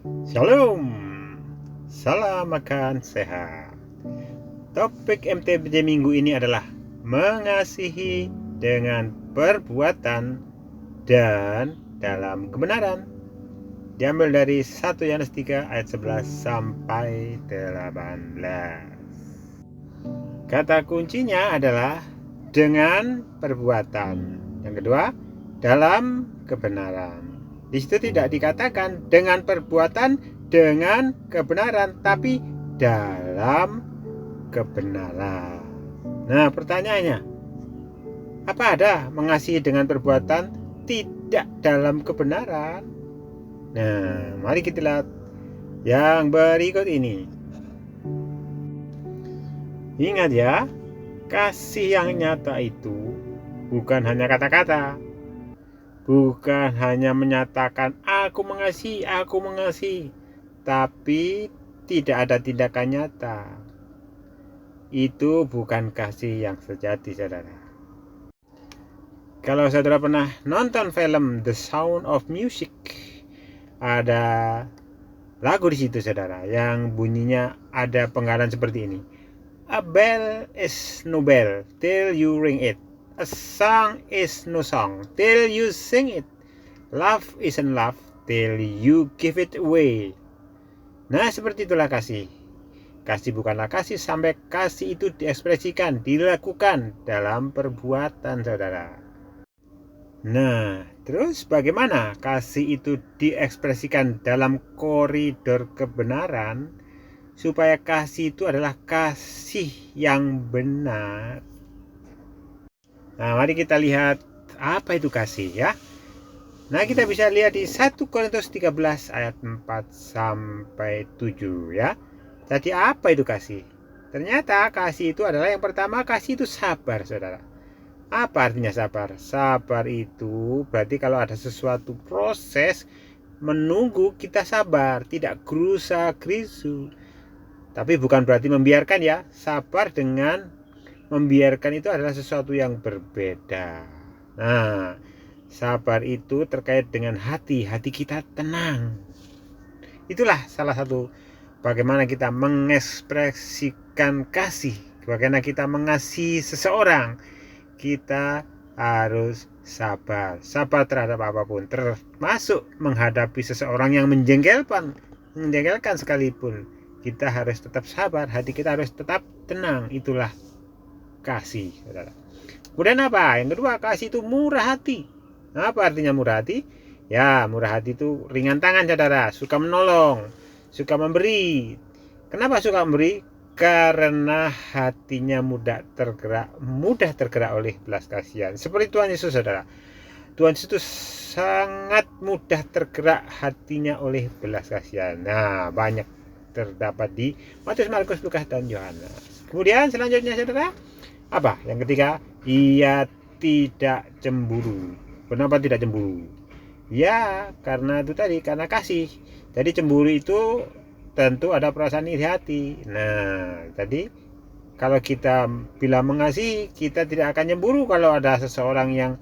Shalom, salam makan sehat. Topik MTBJ minggu ini adalah mengasihi dengan perbuatan dan dalam kebenaran. Diambil dari 1 Yohanes 3 ayat 11 sampai 18. Kata kuncinya adalah dengan perbuatan. Yang kedua, dalam kebenaran. Di situ tidak dikatakan dengan perbuatan dengan kebenaran, tapi dalam kebenaran. Nah, pertanyaannya, apa ada mengasihi dengan perbuatan tidak dalam kebenaran? Nah, mari kita lihat yang berikut ini. Ingat ya, kasih yang nyata itu bukan hanya kata-kata, bukan hanya menyatakan aku mengasihi, tapi tidak ada tindakan nyata. Itu bukan kasih yang sejati, saudara. Kalau saudara pernah nonton film The Sound of Music, ada lagu di situ, saudara, yang bunyinya ada penggalan seperti ini. A bell is no bell till you ring it. A song is no song till you sing it. Love isn't love till you give it away. Nah, seperti itulah kasih. Kasih bukanlah kasih sampai kasih itu diekspresikan, dilakukan dalam perbuatan, saudara. Nah, terus bagaimana kasih itu diekspresikan dalam koridor kebenaran? Supaya kasih itu adalah kasih yang benar. Nah, mari kita lihat apa itu kasih ya. Nah, kita bisa lihat di 1 Korintus 13 ayat 4 sampai 7 ya. Jadi apa itu kasih? Ternyata kasih itu adalah yang pertama, kasih itu sabar, saudara. Apa artinya sabar? Sabar itu berarti kalau ada sesuatu proses menunggu, kita sabar, tidak gerusa-gerusu. Tapi bukan berarti membiarkan ya. Sabar dengan membiarkan itu adalah sesuatu yang berbeda. Nah, sabar itu terkait dengan hati kita tenang. Itulah salah satu bagaimana kita mengekspresikan kasih, bagaimana kita mengasihi seseorang. Kita harus sabar terhadap apapun, termasuk menghadapi seseorang yang menjengkelkan sekalipun. Kita harus tetap sabar, hati kita harus tetap tenang. Itulah kasih, saudara. Kemudian apa? Yang kedua, kasih itu murah hati. Nah, apa artinya murah hati? Ya, murah hati itu ringan tangan, saudara. Suka menolong, suka memberi. Kenapa suka memberi? Karena hatinya mudah tergerak oleh belas kasihan. Seperti Tuhan Yesus, saudara. Tuhan Yesus itu sangat mudah tergerak hatinya oleh belas kasihan. Nah, banyak terdapat di Matius, Markus, Lukas, dan Yohanes. Kemudian selanjutnya, saudara, apa? Yang ketiga, ia tidak cemburu. Kenapa tidak cemburu? Ya, karena itu tadi, karena kasih. Jadi cemburu itu tentu ada perasaan iri hati. Nah, tadi kalau kita bila mengasihi, kita tidak akan cemburu kalau ada seseorang yang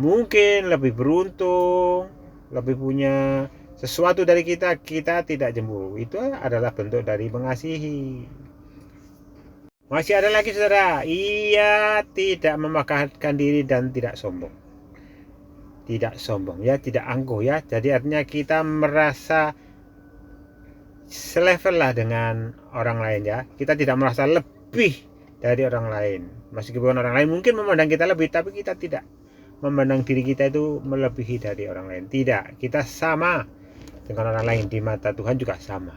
mungkin lebih beruntung, lebih punya sesuatu dari kita tidak cemburu. Itu adalah bentuk dari mengasihi. Masih ada lagi, saudara, ia tidak memakatkan diri dan tidak sombong. Tidak sombong ya, tidak angkuh ya. Jadi artinya kita merasa selevel lah dengan orang lain ya. Kita tidak merasa lebih dari orang lain. Meskipun orang lain mungkin memandang kita lebih, tapi kita tidak memandang diri kita itu melebihi dari orang lain. Tidak, kita sama dengan orang lain, di mata Tuhan juga sama.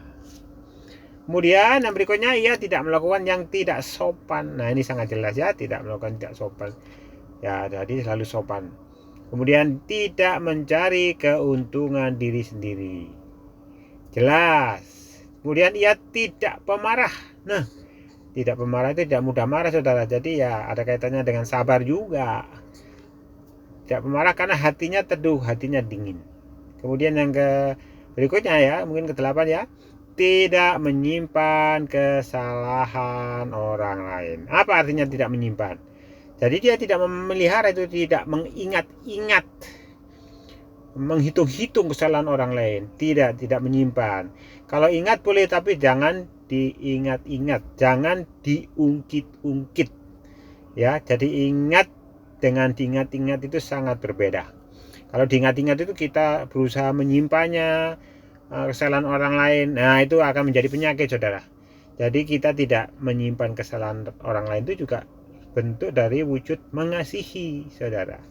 Kemudian yang berikutnya, ia tidak melakukan yang tidak sopan. Nah, ini sangat jelas ya, tidak melakukan tidak sopan ya, jadi selalu sopan. Kemudian tidak mencari keuntungan diri sendiri, jelas. Kemudian ia tidak pemarah. Nah, tidak pemarah itu tidak mudah marah, saudara. Jadi ya ada kaitannya dengan sabar juga. Tidak pemarah karena hatinya teduh, hatinya dingin. Kemudian yang berikutnya ya, mungkin ke-8 ya, tidak menyimpan kesalahan orang lain. Apa artinya tidak menyimpan? Jadi dia tidak memelihara itu, tidak mengingat-ingat menghitung-hitung kesalahan orang lain, tidak menyimpan. Kalau ingat boleh, tapi jangan diingat-ingat, jangan diungkit-ungkit. Ya, jadi ingat dengan diingat-ingat itu sangat berbeda. Kalau diingat-ingat itu kita berusaha menyimpannya, kesalahan orang lain, nah itu akan menjadi penyakit, saudara. Jadi kita tidak menyimpan kesalahan orang lain itu juga bentuk dari wujud mengasihi, saudara.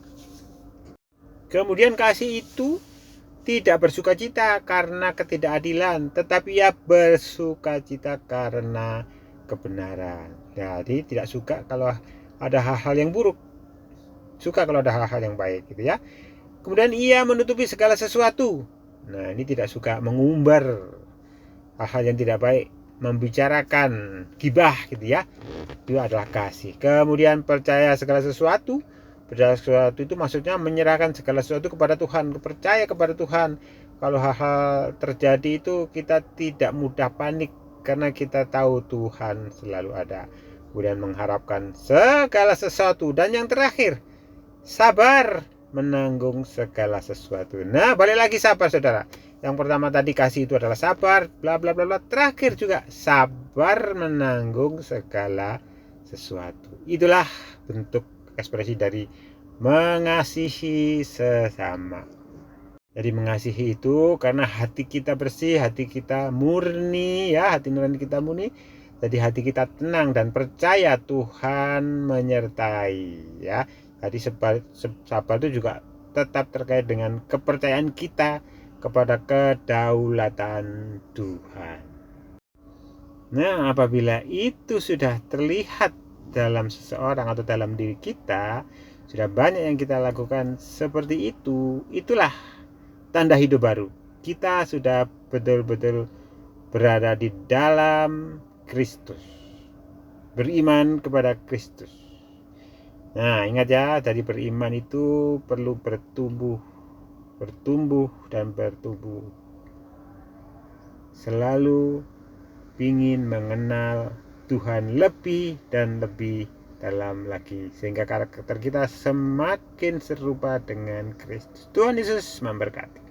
Kemudian kasih itu tidak bersukacita karena ketidakadilan, tetapi ia bersukacita karena kebenaran. Jadi tidak suka kalau ada hal-hal yang buruk, suka kalau ada hal-hal yang baik, gitu ya. Kemudian ia menutupi segala sesuatu. Nah, ini tidak suka mengumbar hal-hal yang tidak baik, membicarakan gibah, gitu ya. Itu adalah kasih. Kemudian percaya segala sesuatu. Percaya sesuatu itu maksudnya menyerahkan segala sesuatu kepada Tuhan, percaya kepada Tuhan. Kalau hal-hal terjadi itu kita tidak mudah panik karena kita tahu Tuhan selalu ada. Kemudian mengharapkan segala sesuatu. Dan yang terakhir, sabar menanggung segala sesuatu. Nah, balik lagi sabar, saudara. Yang pertama tadi kasih itu adalah sabar, bla bla bla bla. Terakhir juga sabar menanggung segala sesuatu. Itulah bentuk ekspresi dari mengasihi sesama. Jadi mengasihi itu karena hati kita bersih, hati kita murni, ya, hati nurani kita murni. Jadi hati kita tenang dan percaya Tuhan menyertai, ya. Jadi sabar itu juga tetap terkait dengan kepercayaan kita kepada kedaulatan Tuhan. Nah, apabila itu sudah terlihat dalam seseorang atau dalam diri kita, sudah banyak yang kita lakukan seperti itu, itulah tanda hidup baru. Kita sudah betul-betul berada di dalam Kristus, beriman kepada Kristus. Nah, ingat ya, dari beriman itu perlu bertumbuh dan bertumbuh. Selalu ingin mengenal Tuhan lebih dan lebih dalam lagi, sehingga karakter kita semakin serupa dengan Kristus. Tuhan Yesus memberkati.